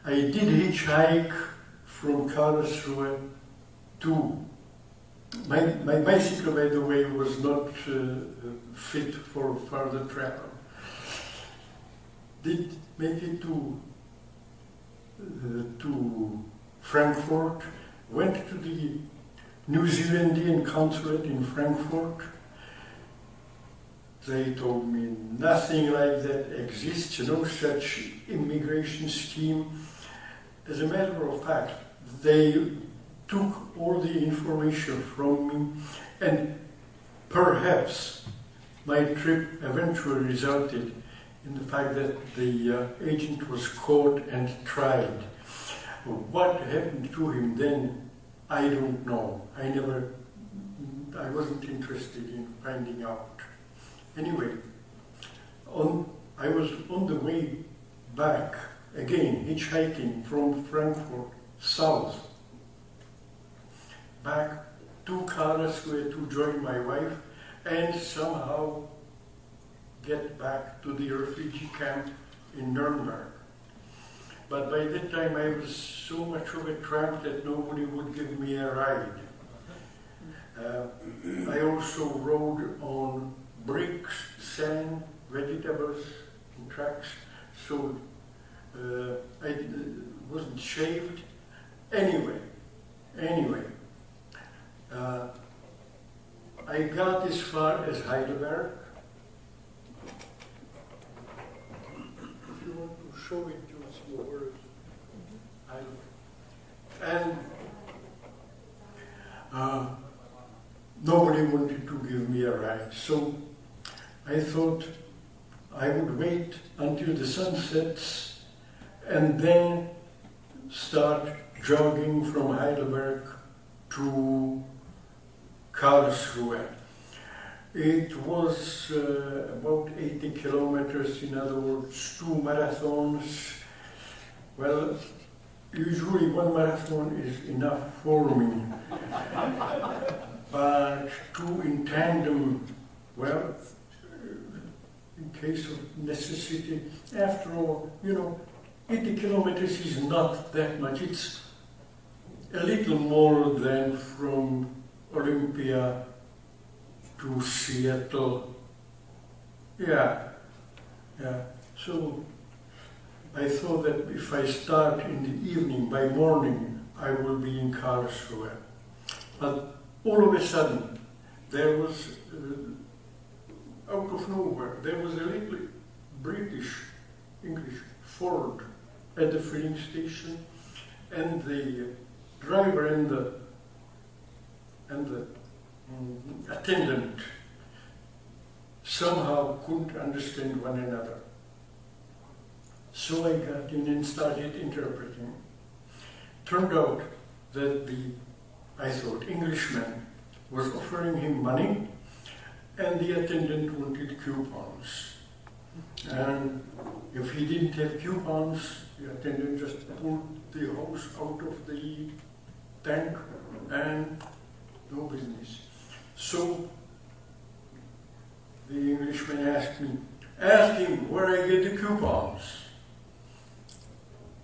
I did hitchhike from Karlsruhe to, my bicycle, by the way, was not fit for further travel. Did make it to Frankfurt, went to the New Zealandian consulate in Frankfurt. They told me nothing like that exists, no such immigration scheme. As a matter of fact, they took all the information from me, and perhaps my trip eventually resulted in the fact that the agent was caught and tried. What happened to him then, I don't know. I wasn't interested in finding out. Anyway, I was on the way back, again, hitchhiking from Frankfurt south, back to Karlsruhe to join my wife and somehow get back to the refugee camp in Nuremberg. But by that time I was so much of a tramp that nobody would give me a ride. I also rode on bricks, sand, vegetables, and trucks, so I wasn't shaved. Anyway, I got as far as Heidelberg. If you want to show it to us more, and nobody wanted to give me a ride, so I thought I would wait until the sun sets and then start jogging from Heidelberg to Karlsruhe. It was about 80 kilometers, in other words, 2 marathons. Well, usually 1 marathon is enough for me, but 2 in tandem, well, in case of necessity. After all, 80 kilometers is not that much. It's a little more than from Olympia to Seattle. Yeah. So I thought that if I start in the evening, by morning, I will be in Karlsruhe. But all of a sudden, there was, out of nowhere, there was a little English Ford at the filling station, and the driver and the attendant somehow couldn't understand one another. So I got in and started interpreting. Turned out that I thought, Englishman was offering him money, and the attendant wanted coupons. And if he didn't have coupons, the attendant just pulled the hose out of the tank and no business. So the Englishman asked him where I get the coupons.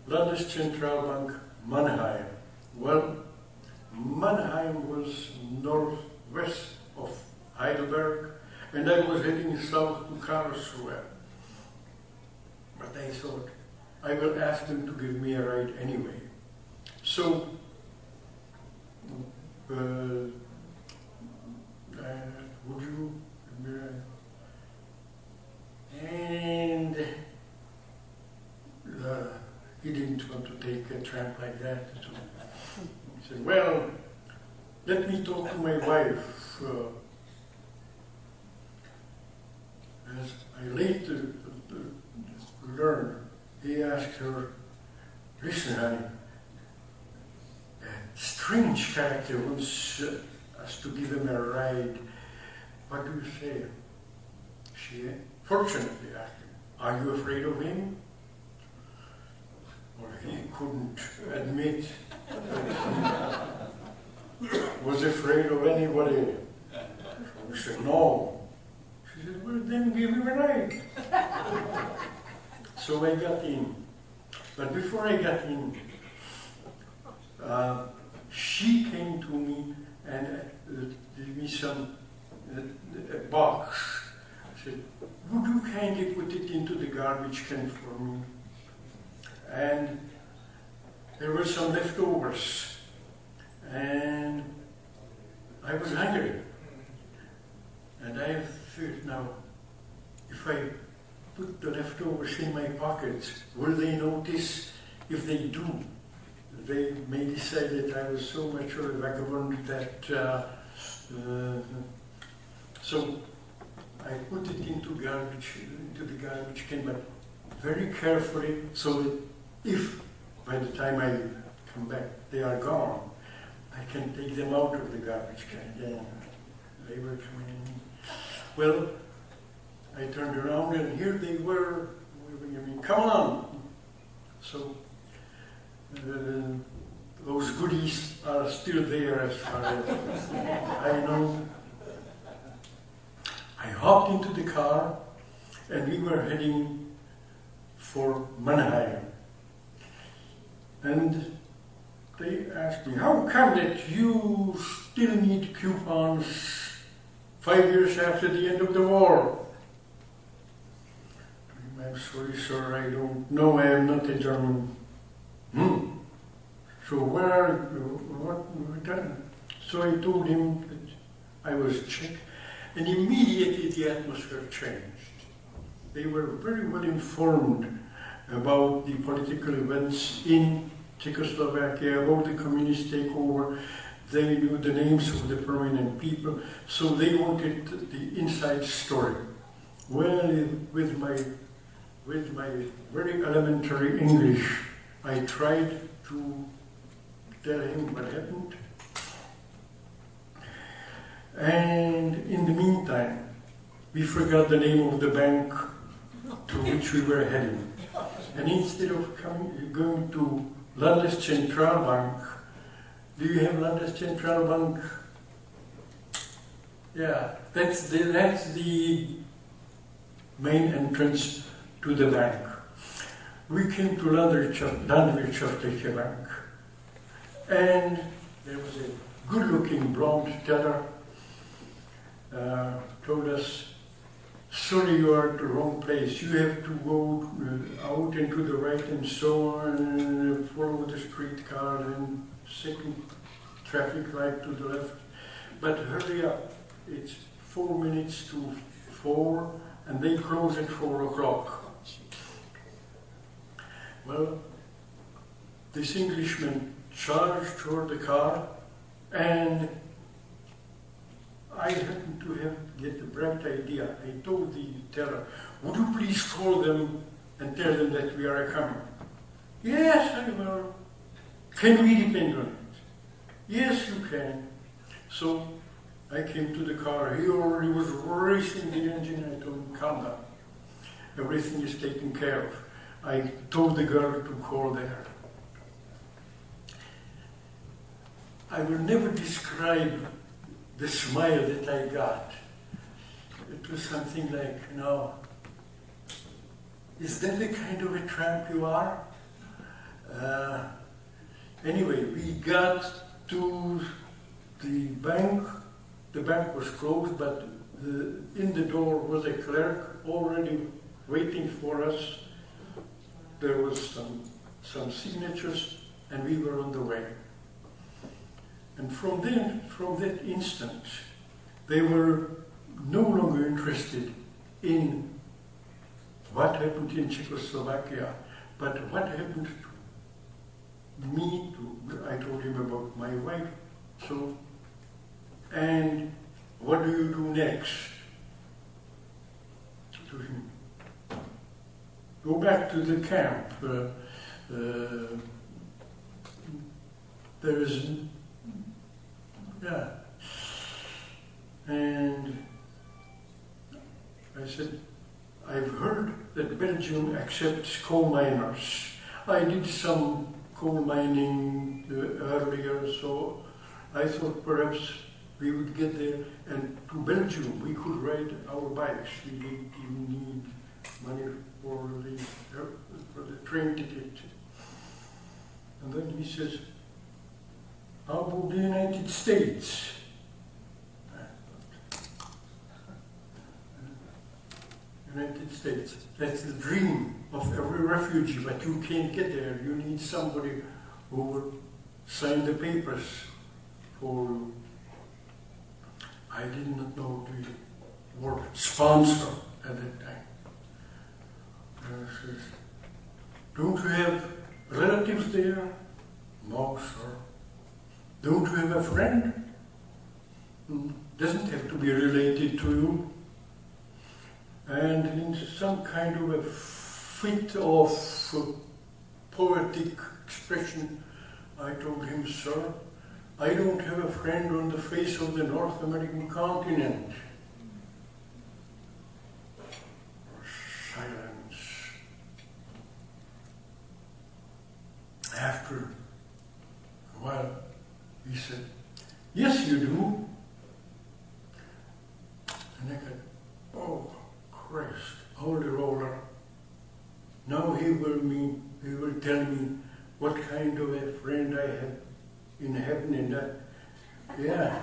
Landeszentralbank Mannheim. Well, Mannheim was northwest of Heidelberg, and I was heading south to Karlsruhe. But I thought, I will ask them to give me a ride anyway. So, would you? And he didn't want to take a tramp like that. So he said, well, let me talk to my wife. As I later learned, he asked her, listen, honey, a strange character wants us to give him a ride. What do you say? She fortunately asked him, are you afraid of him? Well, he couldn't admit that he was afraid of anybody. So he said, no. She said, well, then give him a ride. So I got in. But before I got in, she came to me and gave me some a box. Said, would you kindly put it into the garbage can for me? And there were some leftovers. And I was hungry. And I thought, now, if I put the leftovers in my pocket, will they notice? If they do, they may decide that I was so much of a vagabond that so I put it into the garbage can, but very carefully, so that if by the time I come back they are gone, I can take them out of the garbage can again. They were coming in. Well, I turned around and here they were. I mean, come on. So those goodies are still there as far as I know. I hopped into the car and we were heading for Mannheim. And they asked me, how come that you still need coupons 5 years after the end of the war? I'm sorry, sir, I don't know, I am not a German. So where are you? What? So I told him that I was Czech, and immediately the atmosphere changed. They were very well informed about the political events in Czechoslovakia, about the communist takeover. They knew the names of the prominent people, so they wanted the inside story. Well, with my very elementary English, I tried to tell him what happened. And in the meantime, we forgot the name of the bank to which we were heading. And instead of going to Landeszentralbank, do you have Landeszentralbank? Yeah, that's the main entrance to the bank. We came to Landwirtschaftliche Bank, and there was a good-looking blonde teller told us, sorry, you are at the wrong place. You have to go out and to the right and so on, and follow the streetcar and second traffic light to the left. But hurry up, it's 4 minutes to 4, and they close at 4 o'clock. Well, this Englishman charged toward the car, and I happened to get a bright idea. I told the teller, would you please call them and tell them that we are coming? Yes, I will. Can we depend on it? Yes, you can. So I came to the car. He already was racing the engine. I told him, calm down. Everything is taken care of. I told the girl to call there. I will never describe the smile that I got. It was something like, you know, is that the kind of a tramp you are? Anyway, we got to the bank. The bank was closed, but in the door was a clerk already waiting for us. There was some signatures, and we were on the way. And from that instant, they were no longer interested in what happened in Czechoslovakia, but what happened to me. I told him about my wife. So, and what do you do next? To him, go back to the camp. There is, yeah. And I said, I've heard that Belgium accepts coal miners. I did some coal mining earlier, so I thought perhaps we would get there, and to Belgium we could ride our bikes. We didn't even need money for the train ticket. And then he says, how about the United States? United States. That's the dream of every refugee, but you can't get there. You need somebody who will sign the papers for you. I did not know the word sponsor at that time. And I says, don't you have relatives there? No, sir. Don't you have a friend? Doesn't have to be related to you. And in some kind of a fit of poetic expression, I told him, sir, I don't have a friend on the face of the North American continent. Silence. After a while, he said, yes, you do. And I said, oh, Christ, holy roller. Now he will tell me what kind of a friend I have in heaven, and that, yeah,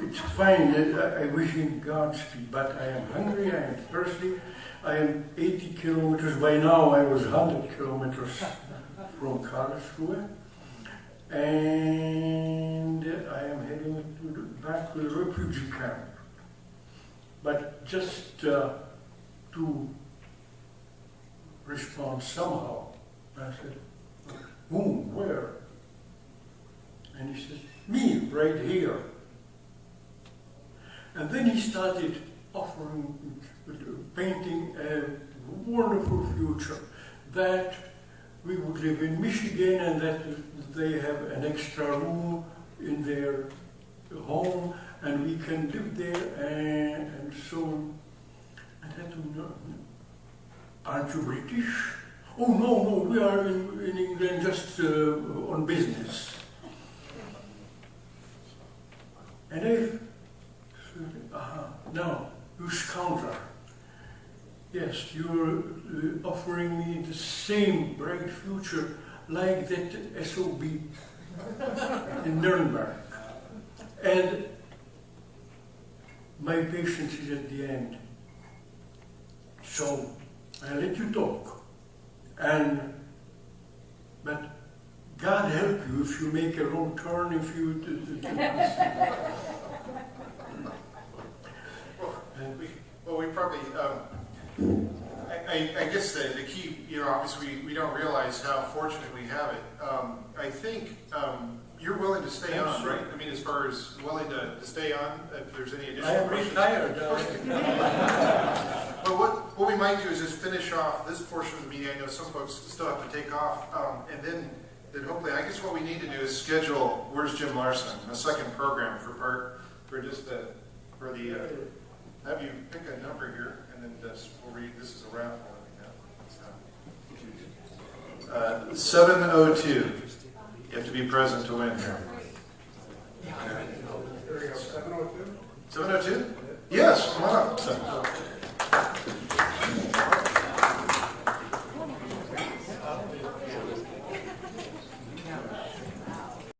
it's fine. I wish him Godspeed, but I am hungry, I am thirsty, I am 80 kilometers. By now I was 100 kilometers from Karlsruhe, and I am heading back to the refugee camp. But just to respond somehow, I said, whom, where? And he says, me, right here. And then he started offering, painting a wonderful future, that we would live in Michigan and that they have an extra room in their home and we can live there and so on. And I told him, aren't you British? Oh, no, we are in England just on business. And I said, now, you scoundrel. Yes, you're offering me the same bright future like that SOB in Nuremberg. And my patience is at the end. So, I let you talk. But God help you if you make a wrong turn, if you... Well, we probably, I guess the key, obviously we don't realize how fortunate we have it. I think you're willing to stay on, right? I mean, as far as willing to stay on, if there's any additional questions. I am retired. Well, what we might do is just finish off this portion of the meeting. I know some folks still have to take off, and then hopefully, I guess what we need to do is schedule, where's Jim Larson, a second program have you pick a number here, and then we'll read, this is a raffle. 702. You have to be present to win here. There we go, 702? 702? Yes, come on up.